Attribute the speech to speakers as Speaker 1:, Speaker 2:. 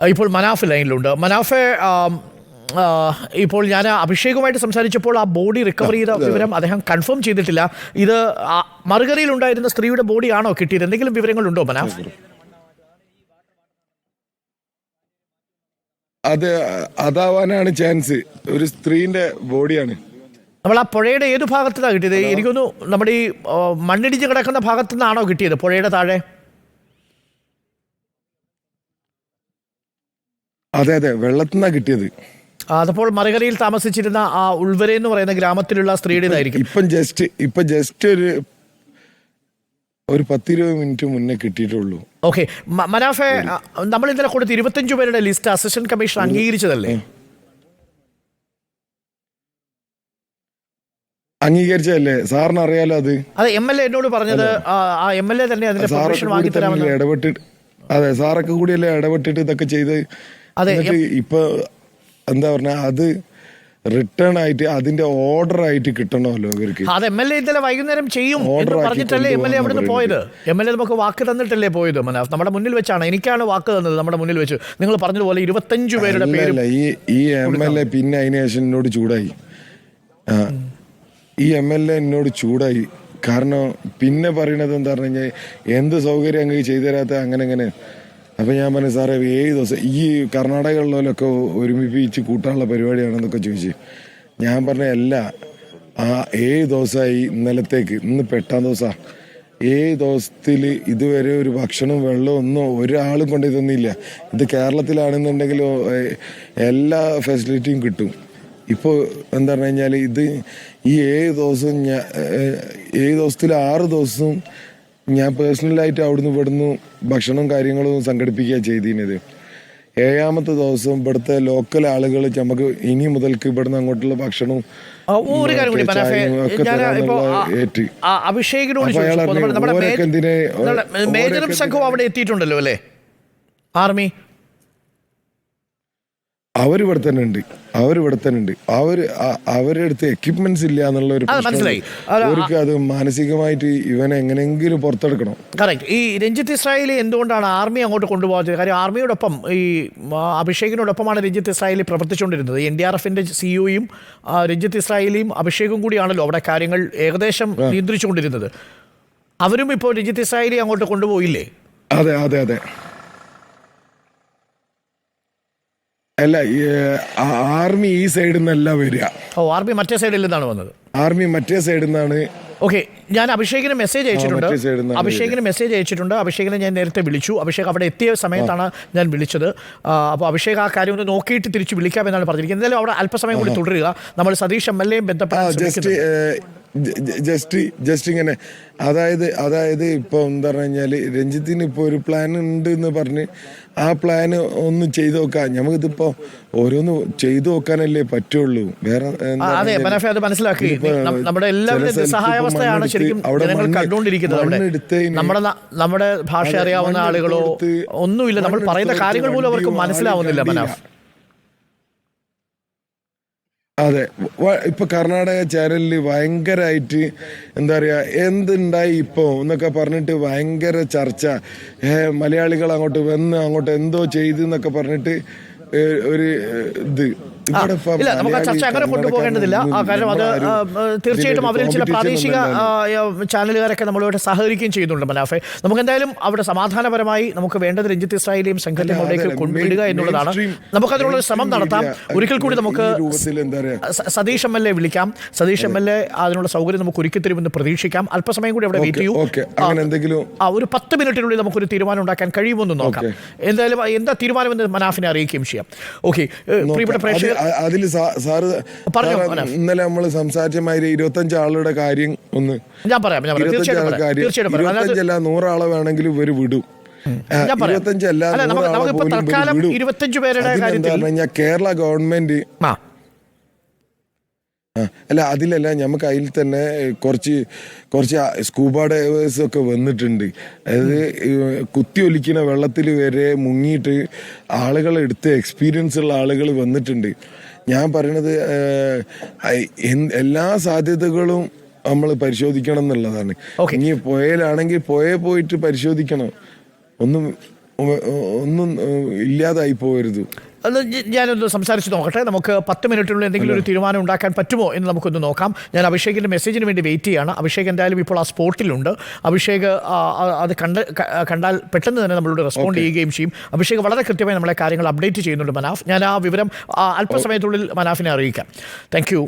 Speaker 1: ഇപ്പോൾ മനാഫ് ലൈനിലുണ്ട്. മനാഫെ, ഇപ്പോൾ ഞാൻ അഭിഷേകുമായിട്ട് സംസാരിച്ചപ്പോൾ ആ ബോഡി റിക്കവർ ചെയ്ത വിവരം അദ്ദേഹം കൺഫേം ചെയ്തിട്ടില്ല. ഇത് മറുകരയിലുണ്ടായിരുന്ന സ്ത്രീയുടെ ബോഡിയാണോ കിട്ടിയത്? എന്തെങ്കിലും വിവരങ്ങളുണ്ടോ മനാഫ്?
Speaker 2: അത് അതാവാനാണ് ചാൻസ്. ഒരു സ്ത്രീന്റെ ബോഡിയാണ്.
Speaker 1: നമ്മൾ ആ പുഴയുടെ ഏത് ഭാഗത്തുനിന്നാണ് കിട്ടിയത്? എനിക്കൊന്നു നമ്മുടെ ഈ മണ്ണിടിച്ച് കിടക്കുന്ന ഭാഗത്തു നിന്നാണോ കിട്ടിയത്, പുഴയുടെ താഴെ?
Speaker 2: അതെ അതെ, വെള്ളത്തിൽ നിന്നാണ് കിട്ടിയത്.
Speaker 1: അതപ്പോൾ മറുകരയിൽ താമസിച്ചിരുന്ന ആ ഉൾവര എന്ന് പറയുന്ന ഗ്രാമത്തിലുള്ള സ്ത്രീയുടേതായിരിക്കും.
Speaker 2: ഇപ്പൊ ജസ്റ്റ് ഒരു 10-20 മിനിറ്റ് മുന്നേ കിട്ടിയിട്ടുള്ളൂ.
Speaker 1: ഓക്കെ മനാഫെ, നമ്മൾ ഇന്നലെ കൊടുത്ത് 25 പേരുടെ ലിസ്റ്റ് അസിസ്റ്റന്റ് കമ്മീഷണർ അംഗീകരിച്ചതല്ലേ?
Speaker 2: അംഗീകരിച്ചതല്ലേ? സാറിന് അറിയാലോ അത്.
Speaker 1: അതെ, MLA എന്നോട് പറഞ്ഞത് ആ MLA തന്നെ അതിന്റെ പെർമിഷൻ വാങ്ങി തരാമെന്ന്.
Speaker 2: ഇടപെട്ടിട്ട്, അതെ, സാറൊക്കെ കൂടിയല്ലേ ഇടപെട്ടിട്ട് ഇതൊക്കെ ചെയ്ത്.
Speaker 1: അതെ,
Speaker 2: ഇപ്പൊ എന്താ പറഞ്ഞ, അത് റിട്ടേൺ ആയിട്ട് അതിന്റെ ഓർഡർ ആയിട്ട് കിട്ടണമല്ലോ ഇവർക്ക്.
Speaker 1: അത് MLA ഇന്നലെ വൈകുന്നേരം ചെയ്യും എന്ന് പറഞ്ഞിട്ടല്ലേ MLA അവിടുന്ന് പോയത്. MLA നമുക്ക് വാക്ക് തന്നിട്ടല്ലേ പോയത് മനാഫ്. നമ്മുടെ മുന്നിൽ വെച്ചാണ്, എനിക്കാണ് വാക്ക് തന്നത്, നമ്മുടെ മുന്നിൽ വെച്ച്. നിങ്ങൾ പറഞ്ഞതുപോലെ 25 പേരുടെ പേര്.
Speaker 2: ഈ MLA പിന്നെ അതിനുശേഷം എന്നോട് ചൂടായി. ഈ MLA എന്നോട് ചൂടായി. കാരണം പിന്നെ പറയണത് എന്താ പറഞ്ഞു കഴിഞ്ഞാൽ, എന്ത് സൗകര്യം അങ്ങ് ചെയ്തു തരാത്ത അങ്ങനെ. അപ്പം ഞാൻ പറഞ്ഞു, സാറേ 7 ദിവസം ഈ കർണാടകയിലുള്ളവരൊക്കെ ഒരുമിപ്പിച്ച് കൂട്ടാനുള്ള പരിപാടിയാണെന്നൊക്കെ ചോദിച്ചു. ഞാൻ പറഞ്ഞ അല്ല, ആ 7 ദിവസമായി ഇന്നലത്തേക്ക്, ഇന്ന് 8-ാം ദിവസമാണ്. 7 ദിവസത്തിൽ ഇതുവരെ ഒരു ഭക്ഷണവും വെള്ളവും ഒന്നും ഒരാളും കൊണ്ടു തന്നില്ല. ഇത് കേരളത്തിലാണെന്നുണ്ടെങ്കിൽ എല്ലാ ഫെസിലിറ്റിയും കിട്ടും. ഇപ്പോൾ എന്താ പറഞ്ഞു കഴിഞ്ഞാൽ, ഇത് ഈ 7 ദിവസം 7 ദിവസത്തിൽ 6 ദിവസവും ഞാൻ പേഴ്സണലായിട്ട് അവിടുന്ന് ഇവിടുന്ന് ഭക്ഷണവും കാര്യങ്ങളും സംഘടിപ്പിക്കുക ചെയ്തിരുന്നത്. 7ാമത്തെ ദിവസം ഇവിടുത്തെ ലോക്കൽ ആളുകൾ നമുക്ക് ഇനി മുതൽക്ക് ഇവിടുന്ന് അങ്ങോട്ടുള്ള ഭക്ഷണവും ഏറ്റ്.
Speaker 1: മേജറും സംഘവും അവിടെ എത്തിയിട്ടുണ്ടല്ലോ അല്ലേ, ആർമി?
Speaker 2: അവരിവിടെ തന്നെ ഉണ്ട്. അവരുടെ അടുത്ത് എക്യുപ്മെന്റ്സ് ഇല്ല എന്നുള്ള ഒരു അവർക്ക് അത് മാനസികമായിട്ട് ഇവനെ എങ്ങനെയെങ്കിലും പുറത്തെടുക്കണം.
Speaker 1: കറക്റ്റ്. ഈ രഞ്ജിത്ത് ഇസ്രായേലി എന്തുകൊണ്ടാണ് ആർമി അങ്ങോട്ട് കൊണ്ടുപോകാത്തത്? കാര്യം ആർമിയോടൊപ്പം ഈ അഭിഷേകിനോടൊപ്പമാണ് രഞ്ജിത്ത് ഇസ്രായേലി പ്രവർത്തിച്ചുകൊണ്ടിരുന്നത്. NDRFന്റെ COയും രഞ്ജിത്ത് ഇസ്രായേലിയും അഭിഷേകും കൂടിയാണല്ലോ അവിടെ കാര്യങ്ങൾ ഏകദേശം നിയന്ത്രിച്ചുകൊണ്ടിരുന്നത്. അവരും ഇപ്പോൾ രഞ്ജിത്ത് ഇസ്രായേലി അങ്ങോട്ട് കൊണ്ടുപോയില്ലേ?
Speaker 2: അതെ അതെ അതെ. അല്ല, ആർമി ഈ സൈഡിൽ നിന്നല്ല വരിക.
Speaker 1: ആർമി മറ്റേ സൈഡിൽ നിന്നാണ് വന്നത്.
Speaker 2: ആർമി മറ്റേ സൈഡിൽ നിന്നാണ്.
Speaker 1: ഓക്കെ, ഞാൻ അഭിഷേകിന് മെസ്സേജ് അയച്ചിട്ടുണ്ട്. അഭിഷേകിനെ ഞാൻ നേരത്തെ വിളിച്ചു. അഭിഷേക് അവിടെ എത്തിയ സമയത്താണ് ഞാൻ വിളിച്ചത്. അപ്പോൾ അഭിഷേക് ആ കാര്യം ഒന്ന് നോക്കിയിട്ട് തിരിച്ച് വിളിക്കാമെന്നാണ് പറഞ്ഞിരിക്കുന്നത്. എന്തായാലും അവിടെ അല്പസമയം കൂടി തുടരുക. നമ്മൾ സതീഷ് MLA ബന്ധപ്പെടാൻ
Speaker 2: ജസ്റ്റ് ഇങ്ങനെ, അതായത് ഇപ്പൊ എന്താ പറഞ്ഞു കഴിഞ്ഞാല്, രഞ്ജിത്തിന് ഇപ്പൊ ഒരു പ്ലാൻ ഉണ്ട് എന്ന് പറഞ്ഞ് ആ പ്ലാന് ഒന്ന് ചെയ്തു നോക്കാം. നമുക്കിതിപ്പോ ഓരോന്ന് ചെയ്തു നോക്കാനല്ലേ പറ്റുള്ളൂ. വേറെ
Speaker 1: അതെ മനഫെ, അത് മനസ്സിലാക്കി. നമ്മുടെ എല്ലാവരും സഹായാവസ്ഥയാണ് ശരിക്കും ജനങ്ങൾ കണ്ടുകൊണ്ടിരിക്കുന്നത്. നമ്മുടെ ഭാഷ അറിയാവുന്ന ആളുകളോ ഒന്നുമില്ല. നമ്മൾ പറയുന്ന കാര്യങ്ങൾ പോലും അവർക്ക് മനസ്സിലാവുന്നില്ല മനാഫ്.
Speaker 2: അതെ, ഇപ്പൊ കർണാടക ചാനലിൽ ഭയങ്കരമായിട്ട് എന്താ പറയാ, എന്തുണ്ടായി ഇപ്പോ എന്നൊക്കെ പറഞ്ഞിട്ട് ഭയങ്കര ചർച്ച. മലയാളികൾ അങ്ങോട്ട് വന്ന് അങ്ങോട്ട് എന്തോ ചെയ്തു എന്നൊക്കെ പറഞ്ഞിട്ട് ഒരു ഇത്.
Speaker 1: ഇല്ല, നമുക്ക് ആ ചർച്ച അങ്ങനെ കൊണ്ടുപോകേണ്ടതില്ല. കാരണം അത് തീർച്ചയായിട്ടും അവരിൽ ചില പ്രാദേശിക ചാനലുകാരൊക്കെ നമ്മളോട് സഹകരിക്കുകയും ചെയ്യുന്നുണ്ട് മനാഫെ. നമുക്ക് എന്തായാലും അവിടെ സമാധാനപരമായി നമുക്ക് വേണ്ടത് രഞ്ജിത്ത് ഇസ്രായേലിയും സംഘത്തെയും അവിടേക്ക് കൊണ്ടുവിടുക എന്നുള്ളതാണ്. നമുക്കതിനുള്ള ശ്രമം നടത്താം. ഒരിക്കൽ കൂടി നമുക്ക് സതീഷ് MLA വിളിക്കാം. സതീഷ് MLA അതിനുള്ള സൗകര്യം നമുക്ക് ഒരുക്കി തരുമെന്ന് പ്രതീക്ഷിക്കാം. അല്പസമയം കൂടി അവിടെ വെയിറ്റ് ചെയ്യൂ. ഒരു 10 മിനിറ്റിനുള്ളിൽ നമുക്കൊരു തീരുമാനം ഉണ്ടാക്കാൻ കഴിയുമെന്ന് നോക്കാം. എന്തായാലും എന്താ തീരുമാനമെന്ന് മനാഫിനെ അറിയിക്കുകയും ചെയ്യാം. ഓക്കെ, പ്രിയപ്പെട്ട പ്രേക്ഷകർ,
Speaker 2: അതിൽ സാറ് ഇന്നലെ നമ്മൾ സംസാരിച്ച മാതിരി 25 ആളുടെ കാര്യം ഒന്ന്
Speaker 1: ഞാൻ പറയാം.
Speaker 2: 25 100 ആളെ വേണമെങ്കിലും ഇവര് വിടും.
Speaker 1: 25 പേരുടെ കാര്യത്തിൽ
Speaker 2: കേരള ഗവൺമെന്റ് അല്ല, അതിലല്ല, നമുക്ക് അതിൽ തന്നെ കുറച്ച് സ്കൂബ ഡൈവേഴ്സ് ഒക്കെ വന്നിട്ടുണ്ട്. അതായത് കുത്തിയൊലിക്കുന്ന വെള്ളത്തിൽ വരെ മുങ്ങിയിട്ട് ആളുകളെടുത്ത് എക്സ്പീരിയൻസ് ഉള്ള ആളുകൾ വന്നിട്ടുണ്ട്. ഞാൻ പറയണത് എല്ലാ സാധ്യതകളും നമ്മൾ പരിശോധിക്കണം എന്നുള്ളതാണ്. ഇനി പുഴയിലാണെങ്കിൽ പോയിട്ട് പരിശോധിക്കണം. ഒന്നും ഒന്നും ഇല്ലാതായി പോകരുത്.
Speaker 1: അത് ഞാനൊന്ന് സംസാരിച്ച് നോക്കട്ടെ. നമുക്ക് 10 മിനിറ്റിനുള്ളിൽ എന്തെങ്കിലും ഒരു തീരുമാനം ഉണ്ടാക്കാൻ പറ്റുമോ എന്ന് നമുക്കൊന്ന് നോക്കാം. ഞാൻ അഭിഷേകിൻ്റെ മെസ്സേജിന് വേണ്ടി വെയിറ്റ് ചെയ്യുകയാണ്. അഭിഷേക് എന്തായാലും ഇപ്പോൾ ആ സ്പോട്ടിലുണ്ട്. അഭിഷേക് അത് കണ്ടാൽ പെട്ടെന്ന് തന്നെ നമ്മളോട് റെസ്പോണ്ട് ചെയ്യുകയും ചെയ്യും. അഭിഷേക് വളരെ കൃത്യമായി നമ്മളെ കാര്യങ്ങൾ അപ്ഡേറ്റ് ചെയ്യുന്നുണ്ട് മനാഫ്. ഞാൻ ആ വിവരം അല്പസമയത്തുള്ളിൽ മനാഫിനെ അറിയിക്കാം. Thank you.